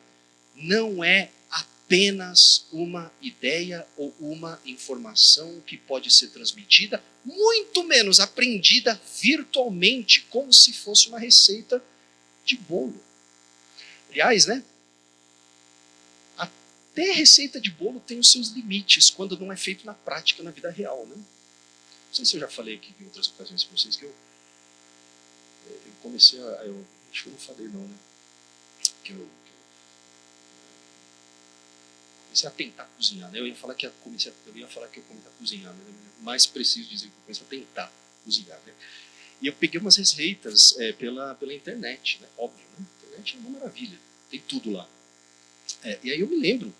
não é apenas uma ideia ou uma informação que pode ser transmitida, muito menos aprendida virtualmente, como se fosse uma receita de bolo. Aliás, até receita de bolo tem os seus limites quando não é feito na prática, na vida real. Não sei se eu já falei aqui em outras ocasiões para vocês que eu comecei a... acho que eu não falei não, né? Que eu comecei a tentar cozinhar, né? Eu ia falar que eu comecei a cozinhar, né? É mais preciso dizer que eu comecei a tentar cozinhar, né? E eu peguei umas receitas pela internet, né? Óbvio, né? A internet é uma maravilha, tem tudo lá. E aí eu me lembro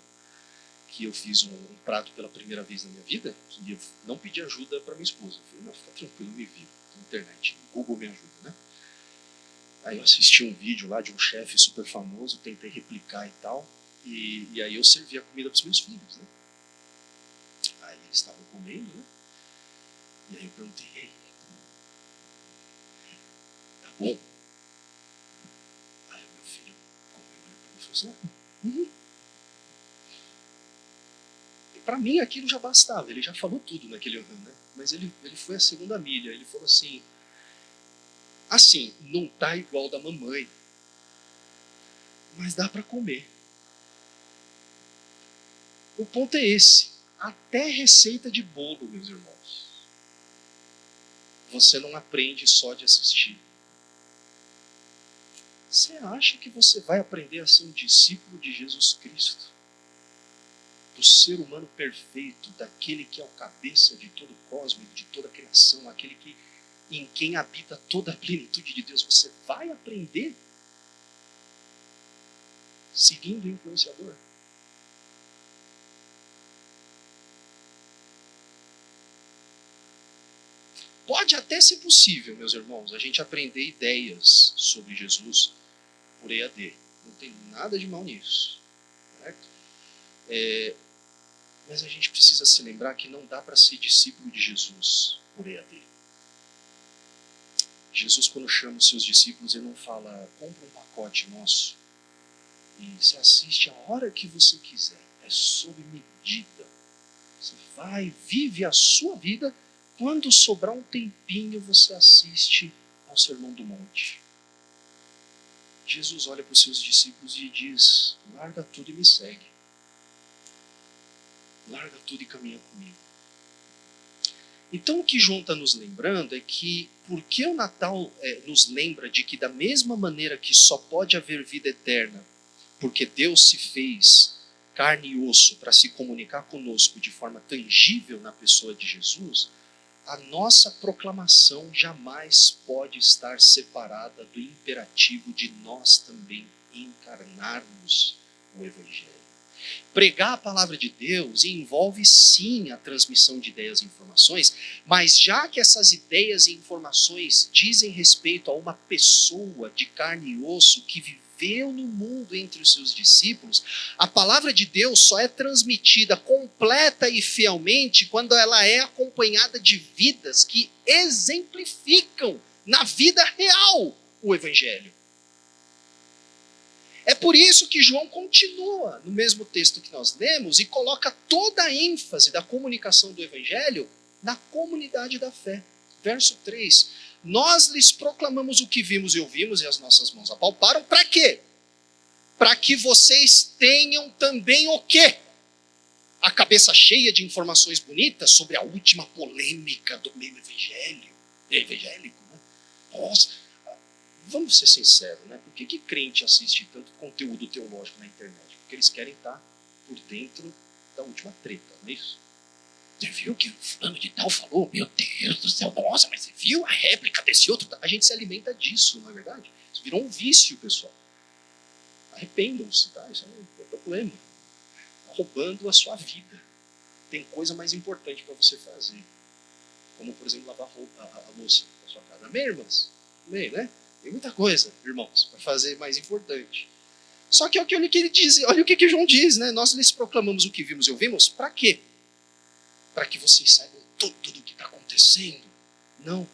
que eu fiz um prato pela primeira vez na minha vida e eu não pedi ajuda para minha esposa. Eu falei, não, fica tranquilo, eu me viro. Na internet, Google me ajuda, né? Aí eu assisti um vídeo lá de um chefe super famoso, tentei replicar e tal. E aí eu servi a comida para os meus filhos, né? Aí eles estavam comendo, né? E aí eu perguntei, ei, tá bom? Aí o meu filho comeu e falou assim, E para mim aquilo já bastava, ele já falou tudo naquele ano, né? Mas ele foi a segunda milha, ele falou assim, não tá igual da mamãe, mas dá para comer. O ponto é esse. Até receita de bolo, meus irmãos, você não aprende só de assistir. Você acha que você vai aprender a ser um discípulo de Jesus Cristo? Do ser humano perfeito, daquele que é o cabeça de todo o cosmos, de toda a criação, aquele em quem habita toda a plenitude de Deus. Você vai aprender seguindo o influenciador? Pode até ser possível, meus irmãos, a gente aprender ideias sobre Jesus por EAD. Não tem nada de mal nisso. Certo? Mas a gente precisa se lembrar que não dá para ser discípulo de Jesus por EAD. Jesus, quando chama os seus discípulos, ele não fala, compra um pacote nosso e você assiste a hora que você quiser. É sob medida. Você vai, vive a sua vida. Quando sobrar um tempinho, você assiste ao Sermão do Monte. Jesus olha para os seus discípulos e diz, larga tudo e me segue. Larga tudo e caminha comigo. Então o que João está nos lembrando é que, porque o Natal nos lembra de que da mesma maneira que só pode haver vida eterna, porque Deus se fez carne e osso para se comunicar conosco de forma tangível na pessoa de Jesus, a nossa proclamação jamais pode estar separada do imperativo de nós também encarnarmos o Evangelho. Pregar a palavra de Deus envolve sim a transmissão de ideias e informações, mas já que essas ideias e informações dizem respeito a uma pessoa de carne e osso que viveu no mundo entre os seus discípulos, a palavra de Deus só é transmitida completa e fielmente quando ela é acompanhada de vidas que exemplificam na vida real o Evangelho. É por isso que João continua no mesmo texto que nós lemos e coloca toda a ênfase da comunicação do Evangelho na comunidade da fé. Verso 3. Nós lhes proclamamos o que vimos e ouvimos e as nossas mãos apalparam. Para quê? Para que vocês tenham também o quê? A cabeça cheia de informações bonitas sobre a última polêmica do meio evangélico. Né? Nossa. Vamos ser sinceros, né? Por que crente assiste tanto conteúdo teológico na internet? Porque eles querem estar por dentro da última treta, não é isso? Você viu o que o fulano de tal falou? Meu Deus do céu, nossa, mas você viu a réplica desse outro? A gente se alimenta disso, não é verdade? Isso virou um vício, pessoal. Arrependam-se, tá? Isso não é problema. Está roubando a sua vida. Tem coisa mais importante para você fazer. Como, por exemplo, lavar a louça da sua casa. Amém, irmãs? Amém, né? Tem muita coisa, irmãos, para fazer mais importante. Só que olha o que ele diz, olha o que João diz, né? Nós lhes proclamamos o que vimos e ouvimos, para quê? Para que vocês saibam tudo do que está acontecendo. Não.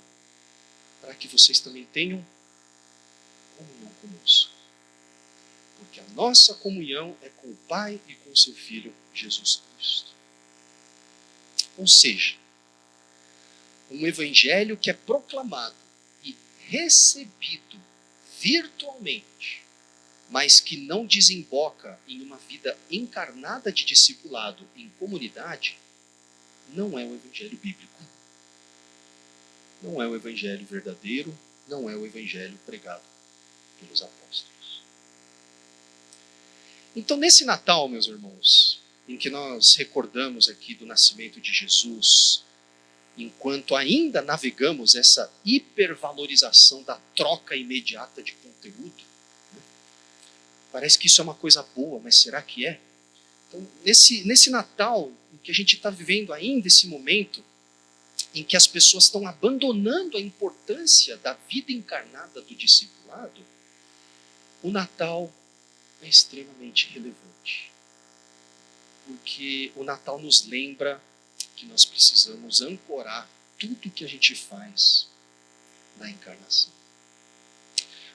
Para que vocês também tenham comunhão conosco. Porque a nossa comunhão é com o Pai e com o seu Filho, Jesus Cristo. Ou seja, um evangelho que é proclamado recebido virtualmente, mas que não desemboca em uma vida encarnada de discipulado em comunidade, não é o evangelho bíblico. Não é o evangelho verdadeiro, não é o evangelho pregado pelos apóstolos. Então, nesse Natal, meus irmãos, em que nós recordamos aqui do nascimento de Jesus, enquanto ainda navegamos essa hipervalorização da troca imediata de conteúdo, né? Parece que isso é uma coisa boa, mas será que é? Então, nesse Natal, em que a gente está vivendo ainda esse momento em que as pessoas estão abandonando a importância da vida encarnada do discipulado, o Natal é extremamente relevante. Porque o Natal nos lembra que nós precisamos ancorar tudo o que a gente faz na encarnação.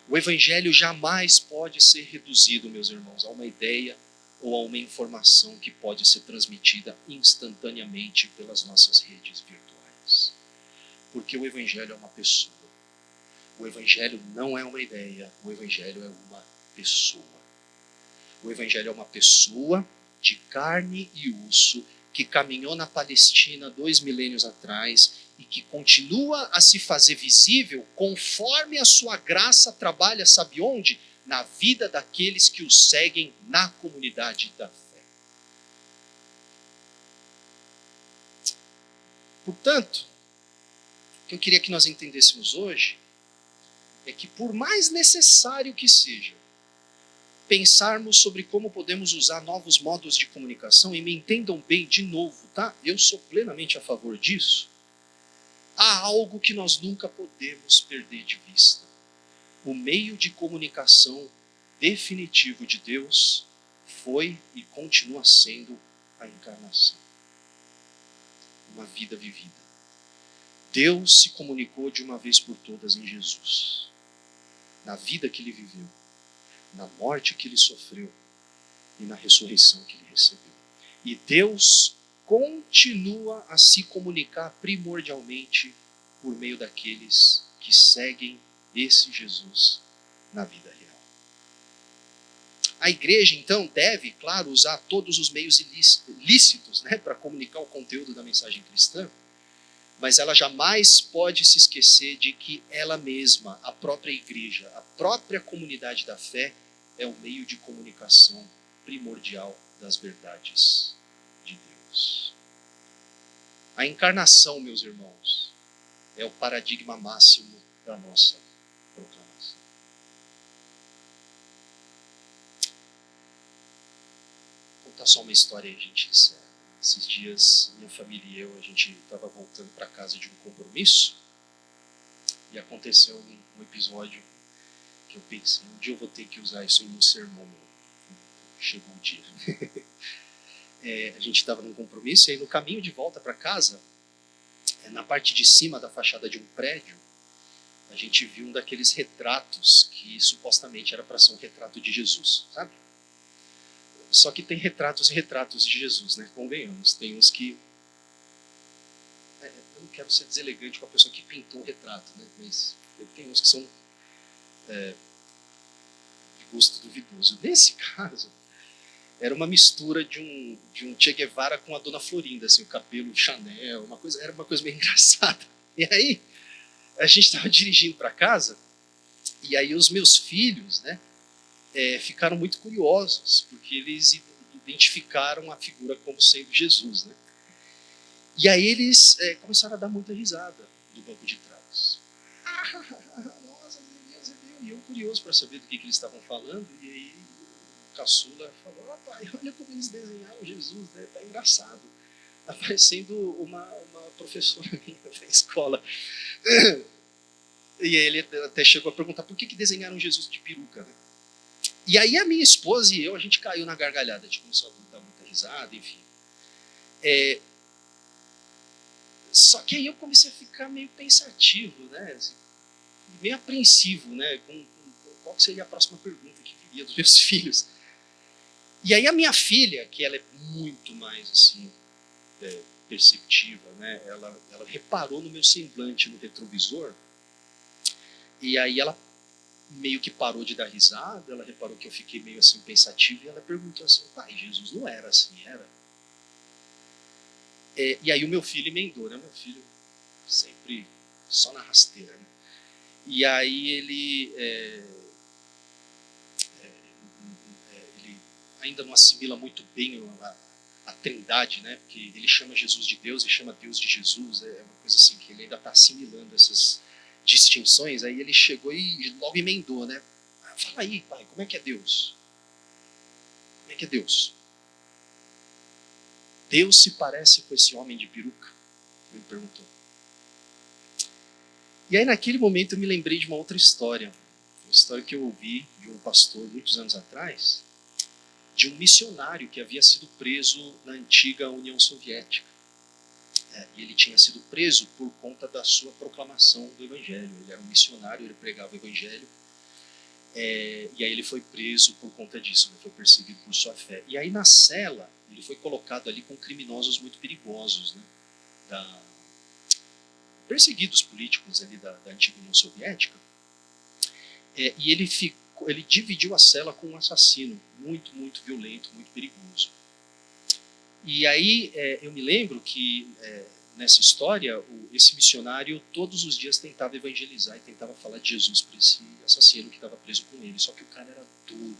O Evangelho jamais pode ser reduzido, meus irmãos, a uma ideia ou a uma informação que pode ser transmitida instantaneamente pelas nossas redes virtuais. Porque o Evangelho é uma pessoa. O Evangelho não é uma ideia, o Evangelho é uma pessoa. O Evangelho é uma pessoa de carne e osso, que caminhou na Palestina 2 milênios atrás e que continua a se fazer visível conforme a sua graça trabalha, sabe onde? Na vida daqueles que o seguem na comunidade da fé. Portanto, o que eu queria que nós entendêssemos hoje é que, por mais necessário que seja, pensarmos sobre como podemos usar novos modos de comunicação, e me entendam bem de novo, tá? Eu sou plenamente a favor disso. Há algo que nós nunca podemos perder de vista. O meio de comunicação definitivo de Deus foi e continua sendo a encarnação. Uma vida vivida. Deus se comunicou de uma vez por todas em Jesus. Na vida que ele viveu, na morte que ele sofreu e na ressurreição que ele recebeu. E Deus continua a se comunicar primordialmente por meio daqueles que seguem esse Jesus na vida real. A igreja, então, deve, claro, usar todos os meios lícitos, né, para comunicar o conteúdo da mensagem cristã, mas ela jamais pode se esquecer de que ela mesma, a própria igreja, a própria comunidade da fé, é o meio de comunicação primordial das verdades de Deus. A encarnação, meus irmãos, é o paradigma máximo da nossa proclamação. Vou contar só uma história aí, gente. Esses dias, minha família e eu, a gente estava voltando para casa de um compromisso e aconteceu um episódio que eu pensei, um dia eu vou ter que usar isso em um sermão. Chegou o dia. A gente estava num compromisso, e aí no caminho de volta para casa, na parte de cima da fachada de um prédio, a gente viu um daqueles retratos que supostamente era para ser um retrato de Jesus, sabe? Só que tem retratos e retratos de Jesus, né? Convenhamos. Tem uns que... eu não quero ser deselegante com a pessoa que pintou o retrato, né? Mas tem uns que são de gosto duvidoso. Nesse caso, era uma mistura de um Che Guevara com a Dona Florinda, assim, o cabelo Chanel, era uma coisa meio engraçada. E aí, a gente estava dirigindo para casa, e aí os meus filhos, né, ficaram muito curiosos, porque eles identificaram a figura como sendo Jesus, né? E aí eles começaram a dar muita risada do banco de trás. Nossa, meu Deus. E eu curioso para saber do que eles estavam falando, e aí o caçula falou, pai, olha como eles desenharam Jesus, né? Tá engraçado. Tá parecendo uma professora minha da escola. E aí ele até chegou a perguntar por que desenharam Jesus de peruca, né? E aí a minha esposa e eu, a gente caiu na gargalhada, a gente começou a dar muita risada, enfim. Só que aí eu comecei a ficar meio pensativo, né? Assim, meio apreensivo, né? Com qual seria a próxima pergunta que viria dos meus filhos. E aí a minha filha, que ela é muito mais assim, perceptiva, né? Ela reparou no meu semblante no retrovisor, e aí ela meio que parou de dar risada, ela reparou que eu fiquei meio assim pensativo, e ela perguntou assim, pai, Jesus não era assim, era? E aí o meu filho emendou, né? Meu filho sempre só na rasteira, né? E aí ele ainda não assimila muito bem a trindade, né? Porque ele chama Jesus de Deus e chama Deus de Jesus, é uma coisa assim que ele ainda está assimilando essas distinções. Aí ele chegou e logo emendou, né? Fala aí, pai, como é que é Deus? Como é que é Deus? Deus se parece com esse homem de peruca? Ele perguntou. E aí naquele momento eu me lembrei de uma outra história, uma história que eu ouvi de um pastor muitos anos atrás, de um missionário que havia sido preso na antiga União Soviética. E ele tinha sido preso por conta da sua proclamação do Evangelho. Ele era um missionário, ele pregava o Evangelho, e aí ele foi preso por conta disso, né? Foi perseguido por sua fé. E aí na cela, ele foi colocado ali com criminosos muito perigosos, né? Perseguidos políticos ali da antiga União Soviética, e ele dividiu a cela com um assassino muito, muito violento, muito perigoso. E aí eu me lembro que nessa história, esse missionário todos os dias tentava evangelizar e tentava falar de Jesus para esse assassino que estava preso com ele. Só que o cara era duro,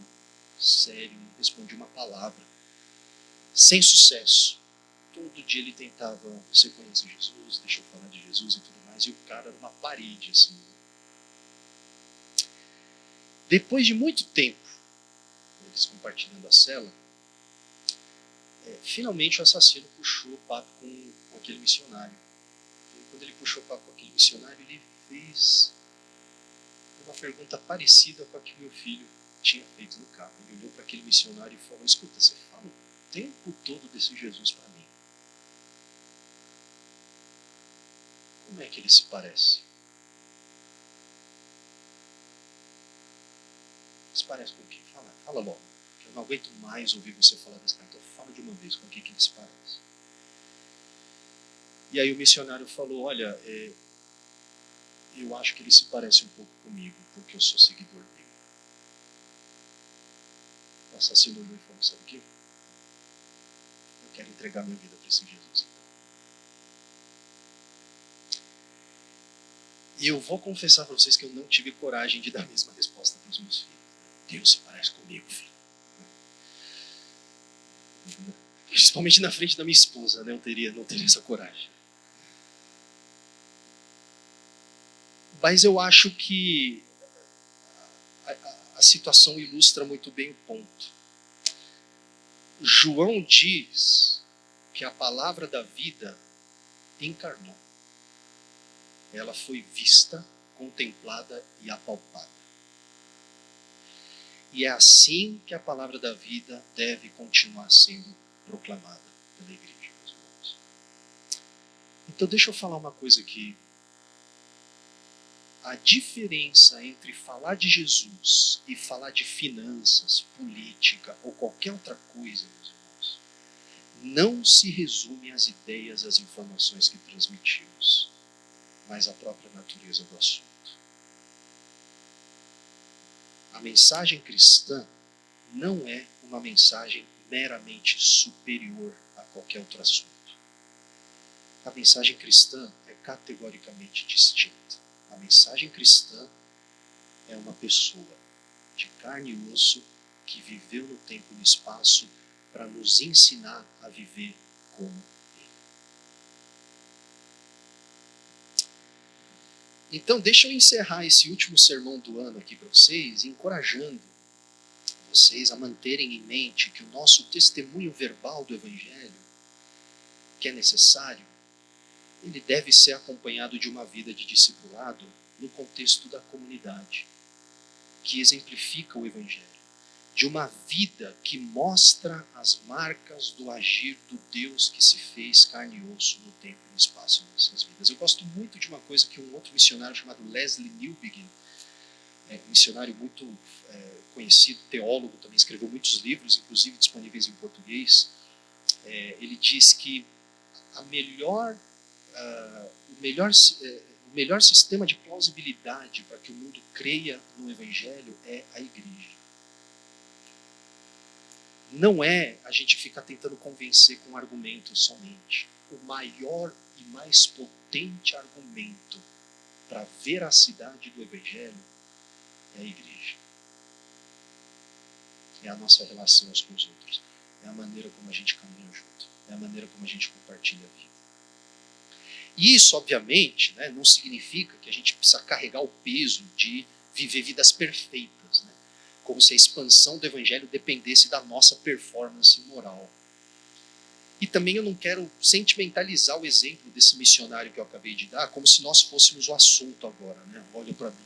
sério, não respondia uma palavra. Sem sucesso. Todo dia ele tentava, você conhece Jesus, deixa eu falar de Jesus e tudo mais. E o cara era uma parede, assim. Depois de muito tempo, eles compartilhando a cela, finalmente o assassino puxou o papo com aquele missionário. E quando ele puxou o papo com aquele missionário, ele fez uma pergunta parecida com a que meu filho tinha feito no carro. Ele olhou para aquele missionário e falou, escuta, você fala o tempo todo desse Jesus para mim. Como é que ele se parece? Se parece com quem? Fala logo. Eu não aguento mais ouvir você falar desse cara. Então fala de uma vez com quem que ele se parece. E aí o missionário falou, olha, eu acho que ele se parece um pouco comigo, porque eu sou seguidor dele. O assassino olhou e falou, sabe o quê? Eu quero entregar minha vida para esse Jesus, então. E eu vou confessar para vocês que eu não tive coragem de dar a mesma resposta para os meus filhos. Deus se parece comigo, filho. Principalmente na frente da minha esposa, né? Eu não teria essa coragem. Mas eu acho que a situação ilustra muito bem o ponto. João diz que a palavra da vida encarnou. Ela foi vista, contemplada e apalpada. E é assim que a palavra da vida deve continuar sendo proclamada pela igreja, meus irmãos. Então deixa eu falar uma coisa aqui. A diferença entre falar de Jesus e falar de finanças, política ou qualquer outra coisa, meus irmãos, não se resume às ideias, às informações que transmitimos, mas à própria natureza do assunto. A mensagem cristã não é uma mensagem meramente superior a qualquer outro assunto. A mensagem cristã é categoricamente distinta. A mensagem cristã é uma pessoa de carne e osso que viveu no tempo e no espaço para nos ensinar a viver como Ele. Então, deixa eu encerrar esse último sermão do ano aqui para vocês, encorajando vocês a manterem em mente que o nosso testemunho verbal do Evangelho, que é necessário, ele deve ser acompanhado de uma vida de discipulado no contexto da comunidade, que exemplifica o Evangelho, de uma vida que mostra as marcas do agir do Deus que se fez carne e osso no tempo e no espaço em nossas vidas. Eu gosto muito de uma coisa que um outro missionário chamado Leslie Newbigin, um missionário muito conhecido, teólogo, também escreveu muitos livros, inclusive disponíveis em português. Ele diz que o melhor sistema de plausibilidade para que o mundo creia no Evangelho é a igreja. Não é a gente ficar tentando convencer com argumentos somente. O maior e mais potente argumento para a veracidade do Evangelho é a igreja. É a nossa relação uns com os outros. É a maneira como a gente caminha junto. É a maneira como a gente compartilha a vida. E isso, obviamente, né, não significa que a gente precisa carregar o peso de viver vidas perfeitas, né? Como se a expansão do Evangelho dependesse da nossa performance moral. E também eu não quero sentimentalizar o exemplo desse missionário que eu acabei de dar, como se nós fôssemos o assunto agora, né? Olha para mim,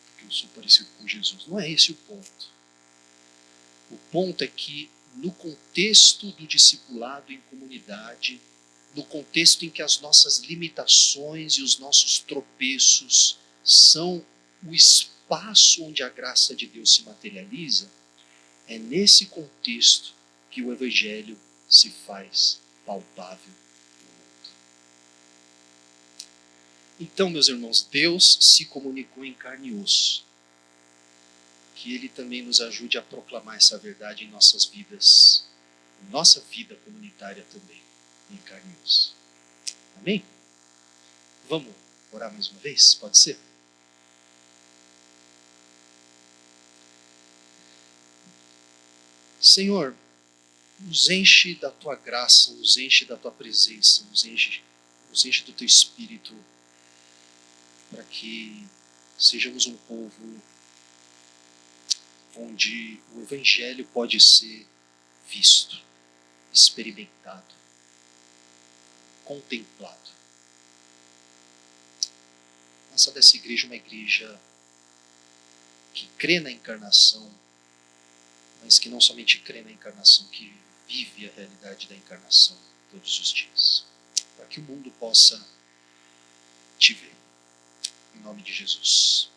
porque eu sou parecido com Jesus. Não é esse o ponto. O ponto é que, no contexto do discipulado em comunidade, no contexto em que as nossas limitações e os nossos tropeços são o espaço onde a graça de Deus se materializa, é nesse contexto que o Evangelho se faz palpável no mundo. Então, meus irmãos, Deus se comunicou em carne e osso. Que Ele também nos ajude a proclamar essa verdade em nossas vidas, em nossa vida comunitária também, em carne e osso. Amém? Vamos orar mais uma vez? Pode ser? Senhor, nos enche da Tua graça, nos enche da Tua presença, nos enche do Teu Espírito, para que sejamos um povo onde o Evangelho pode ser visto, experimentado, contemplado. Faça dessa igreja uma igreja que crê na encarnação, mas que não somente crê na encarnação, que vive a realidade da encarnação todos os dias. Para que o mundo possa te ver. Em nome de Jesus.